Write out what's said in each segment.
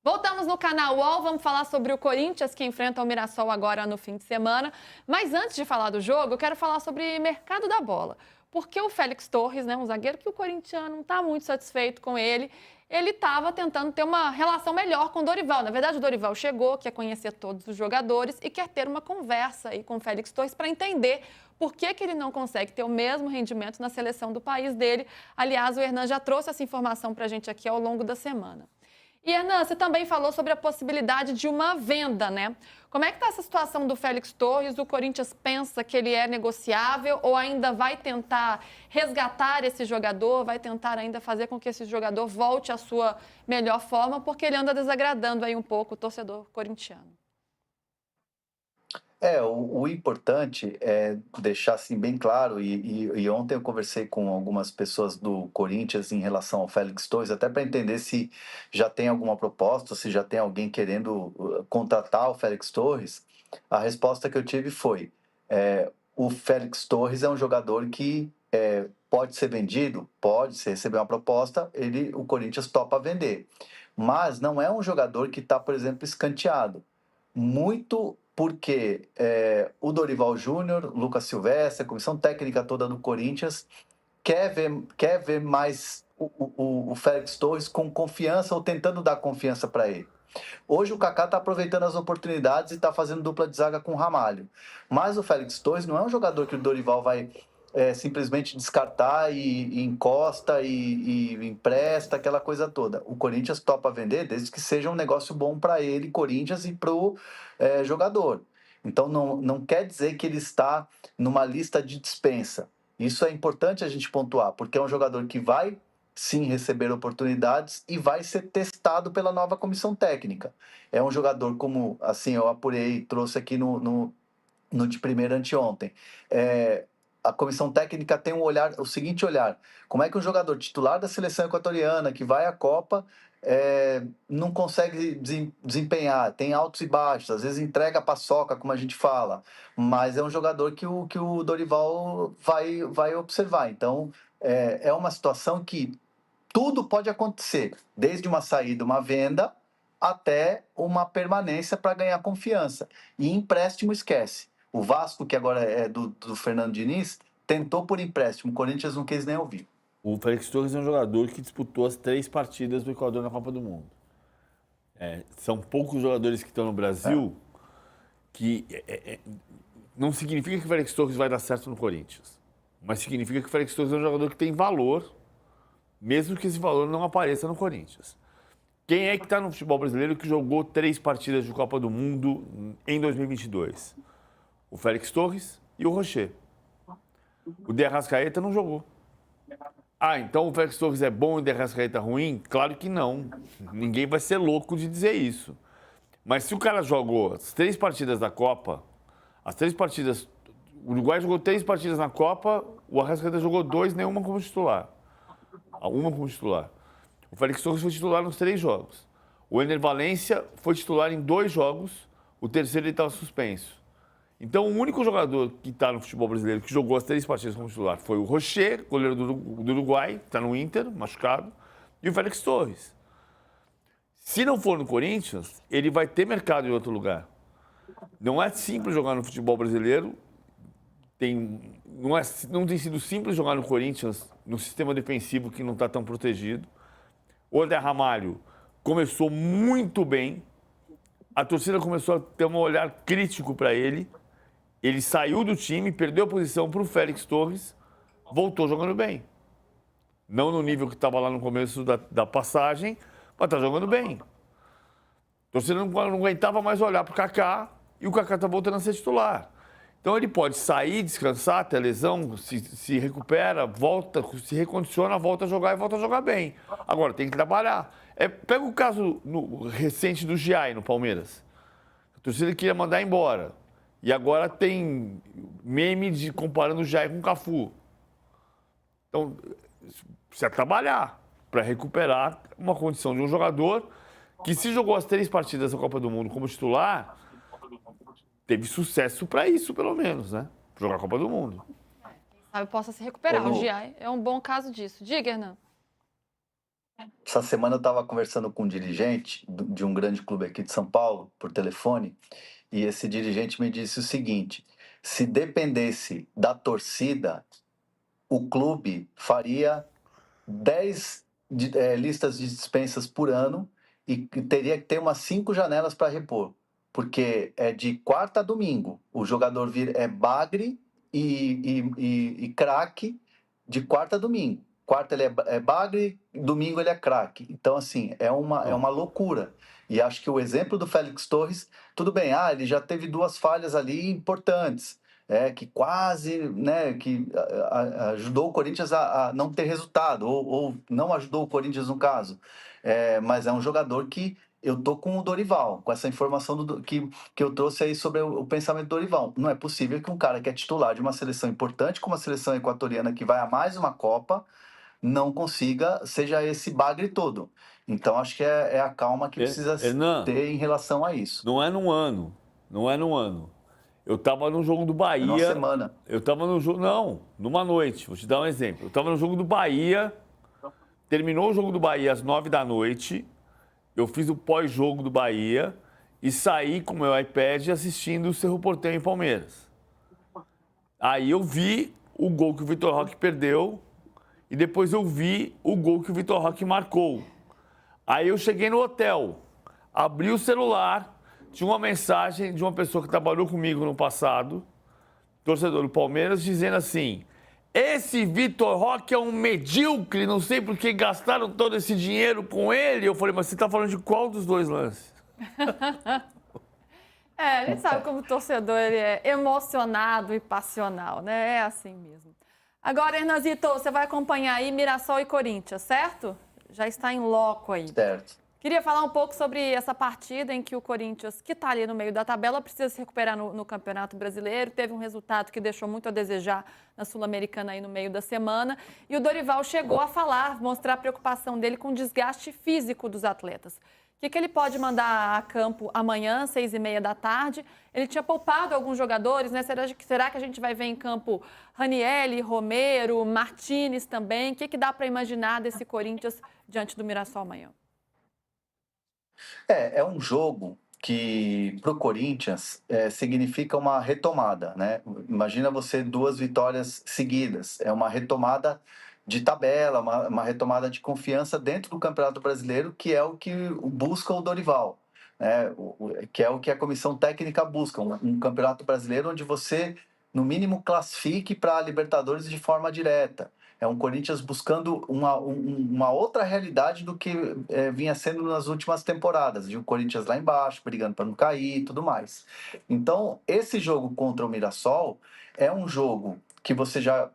Voltamos no canal UOL, vamos falar sobre o Corinthians que enfrenta o Mirassol agora no fim de semana. Mas antes de falar do jogo, eu quero falar sobre mercado da bola. Porque o Félix Torres, um zagueiro que o corintiano não está muito satisfeito com ele estava tentando ter uma relação melhor com o Dorival. Na verdade, o Dorival chegou, quer conhecer todos os jogadores e quer ter uma conversa aí com o Félix Torres para entender por que ele não consegue ter o mesmo rendimento na seleção do país dele. Aliás, o Hernan já trouxe essa informação para a gente aqui ao longo da semana. E, Hernan, você também falou sobre a possibilidade de uma venda, né? Como é que está essa situação do Félix Torres? O Corinthians pensa que ele é negociável ou ainda vai tentar resgatar esse jogador, vai tentar ainda fazer com que esse jogador volte à sua melhor forma, porque ele anda desagradando aí um pouco o torcedor corintiano. O importante é deixar assim bem claro, e ontem eu conversei com algumas pessoas do Corinthians em relação ao Félix Torres, até para entender se já tem alguma proposta, se já tem alguém querendo contratar o Félix Torres. A resposta que eu tive foi: o Félix Torres é um jogador que pode ser vendido, pode, se receber uma proposta, o Corinthians topa vender, mas não é um jogador que está, por exemplo, escanteado. Muito porque o Dorival Júnior, Lucas Silvestre, a comissão técnica toda do Corinthians quer ver mais o Félix Torres com confiança ou tentando dar confiança para ele. Hoje o Kaká está aproveitando as oportunidades e está fazendo dupla de zaga com o Ramalho. Mas o Félix Torres não é um jogador que o Dorival vai simplesmente descartar e encosta e empresta, aquela coisa toda. O Corinthians topa vender desde que seja um negócio bom para ele, Corinthians, e para o jogador. Então não quer dizer que ele está numa lista de dispensa. Isso é importante a gente pontuar, porque é um jogador que vai sim receber oportunidades e vai ser testado pela nova comissão técnica. É um jogador como, assim, eu apurei, trouxe aqui no de primeira anteontem. A comissão técnica tem o seguinte olhar: como é que um jogador titular da seleção equatoriana que vai à Copa não consegue desempenhar, tem altos e baixos, às vezes entrega a paçoca, como a gente fala, mas é um jogador que o Dorival vai observar. Então, é uma situação que tudo pode acontecer, desde uma saída, uma venda, até uma permanência para ganhar confiança. E empréstimo, esquece. O Vasco, que agora é do Fernando Diniz, tentou por empréstimo. O Corinthians não quis nem ouvir. O Félix Torres é um jogador que disputou as 3 partidas do Equador na Copa do Mundo. São poucos jogadores que estão no Brasil que não significa que o Félix Torres vai dar certo no Corinthians, mas significa que o Félix Torres é um jogador que tem valor, mesmo que esse valor não apareça no Corinthians. Quem é que está no futebol brasileiro que jogou 3 partidas de Copa do Mundo em 2022? O Félix Torres e o Rocher. O De Arrascaeta não jogou. Então o Félix Torres é bom e o De Arrascaeta ruim? Claro que não. Ninguém vai ser louco de dizer isso. Mas se o cara jogou as 3 partidas da Copa, as 3 partidas... O Uruguai jogou 3 partidas na Copa, o Arrascaeta jogou 2, nenhuma como titular. Uma como titular. O Félix Torres foi titular nos 3 jogos. O Ener Valencia foi titular em 2 jogos, o terceiro ele estava suspenso. Então, o único jogador que está no futebol brasileiro que jogou as 3 partidas como titular foi o Rocher, goleiro do Uruguai, está no Inter, machucado, e o Félix Torres. Se não for no Corinthians, ele vai ter mercado em outro lugar. Não é simples jogar no futebol brasileiro, não tem sido simples jogar no Corinthians, no sistema defensivo que não está tão protegido. O André Ramalho começou muito bem, a torcida começou a ter um olhar crítico para ele. Ele saiu do time, perdeu a posição para o Félix Torres, voltou jogando bem. Não no nível que estava lá no começo da passagem, mas está jogando bem. A torcida não aguentava mais olhar para o Kaká e o Kaká está voltando a ser titular. Então ele pode sair, descansar, ter lesão, se recupera, volta, se recondiciona, volta a jogar e volta a jogar bem. Agora, tem que trabalhar. Pega o caso recente do Giai no Palmeiras. A torcida queria mandar embora. E agora tem meme comparando o Giai com o Cafu. Então, precisa trabalhar para recuperar uma condição de um jogador que, se jogou as 3 partidas da Copa do Mundo como titular, teve sucesso para isso, pelo menos, né? Pra jogar a Copa do Mundo. Quem sabe possa se recuperar. O Giai é um bom caso disso. Diga, Hernan. Essa semana eu estava conversando com um dirigente de um grande clube aqui de São Paulo, por telefone, e esse dirigente me disse o seguinte: se dependesse da torcida, o clube faria 10 listas de dispensas por ano e teria que ter umas 5 janelas para repor, porque é de quarta a domingo. O jogador é bagre e craque de quarta a domingo. Quarta ele é bagre, domingo ele é craque. Então, assim, é Não. uma loucura. E acho que o exemplo do Félix Torres, tudo bem, ele já teve 2 falhas ali importantes, que quase, né, que ajudou o Corinthians a não ter resultado, ou não ajudou o Corinthians no caso. Mas é um jogador que eu tô com o Dorival, com essa informação que eu trouxe aí sobre o pensamento do Dorival. Não é possível que um cara que é titular de uma seleção importante, como a seleção equatoriana, que vai a mais uma Copa, não consiga, seja esse bagre todo. Então, acho que é a calma que precisa Hernan, ter em relação a isso. não é num ano. Não é num ano. Eu tava no jogo do É numa Bahia. semana. Eu tava no jogo. Não, numa noite. Vou te dar um exemplo. Eu tava no jogo do Bahia. Terminou o jogo do Bahia às 9 da noite. Eu fiz o pós-jogo do Bahia e saí com o meu iPad assistindo o Cerro Porteño e Palmeiras. Aí eu vi o gol que o Vitor Roque perdeu e depois eu vi o gol que o Vitor Roque marcou. Aí eu cheguei no hotel, abri o celular, tinha uma mensagem de uma pessoa que trabalhou comigo no passado, torcedor do Palmeiras, dizendo assim: esse Vitor Roque é um medíocre, não sei por que gastaram todo esse dinheiro com ele. Eu falei, mas você está falando de qual dos dois lances? A gente sabe como o torcedor ele é emocionado e passional, né? É assim mesmo. Agora, Hernanzito, você vai acompanhar aí Mirassol e Corinthians, certo? Já está em loco aí. Certo. Queria falar um pouco sobre essa partida em que o Corinthians, que está ali no meio da tabela, precisa se recuperar no Campeonato Brasileiro. Teve um resultado que deixou muito a desejar na Sul-Americana aí no meio da semana. E o Dorival chegou a falar, mostrar a preocupação dele com o desgaste físico dos atletas. O que ele pode mandar a campo amanhã, 6h30 da tarde? Ele tinha poupado alguns jogadores, né? Será que a gente vai ver em campo Ranieri, Romero, Martinez também? O que dá para imaginar desse Corinthians diante do Mirassol amanhã? É um jogo que, para o Corinthians, significa uma retomada, né? Imagina você 2 vitórias seguidas. É uma retomada de tabela, uma retomada de confiança dentro do Campeonato Brasileiro, que é o que busca o Dorival, né? Que é o que a comissão técnica busca. Um Campeonato Brasileiro onde você, no mínimo, classifique para a Libertadores de forma direta. É um Corinthians buscando uma outra realidade do que vinha sendo nas últimas temporadas, de o Corinthians lá embaixo, brigando para não cair e tudo mais. Então, esse jogo contra o Mirassol é um jogo que você já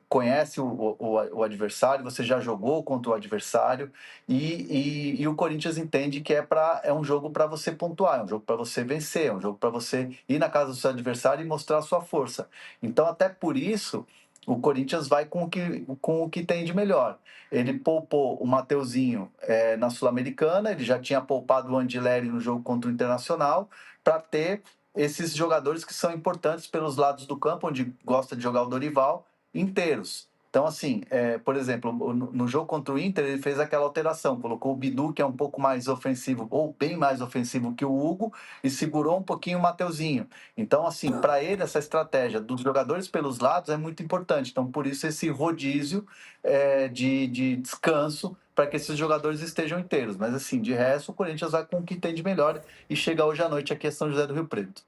conhece o adversário, você já jogou contra o adversário e o Corinthians entende que é um jogo para você pontuar, é um jogo para você vencer, é um jogo para você ir na casa do seu adversário e mostrar a sua força. Então, até por isso, o Corinthians vai com o que tem de melhor. Ele poupou o Mateuzinho na Sul-Americana, ele já tinha poupado o Andileri no jogo contra o Internacional, para ter esses jogadores que são importantes pelos lados do campo, onde gosta de jogar o Dorival, inteiros. Então, assim, por exemplo, no jogo contra o Inter, ele fez aquela alteração, colocou o Bidu, que é um pouco mais ofensivo, ou bem mais ofensivo que o Hugo, e segurou um pouquinho o Mateuzinho. Então, assim, para ele, essa estratégia dos jogadores pelos lados é muito importante. Então, por isso, esse rodízio de descanso para que esses jogadores estejam inteiros. Mas, assim, de resto, o Corinthians vai com o que tem de melhor e chega hoje à noite aqui a São José do Rio Preto.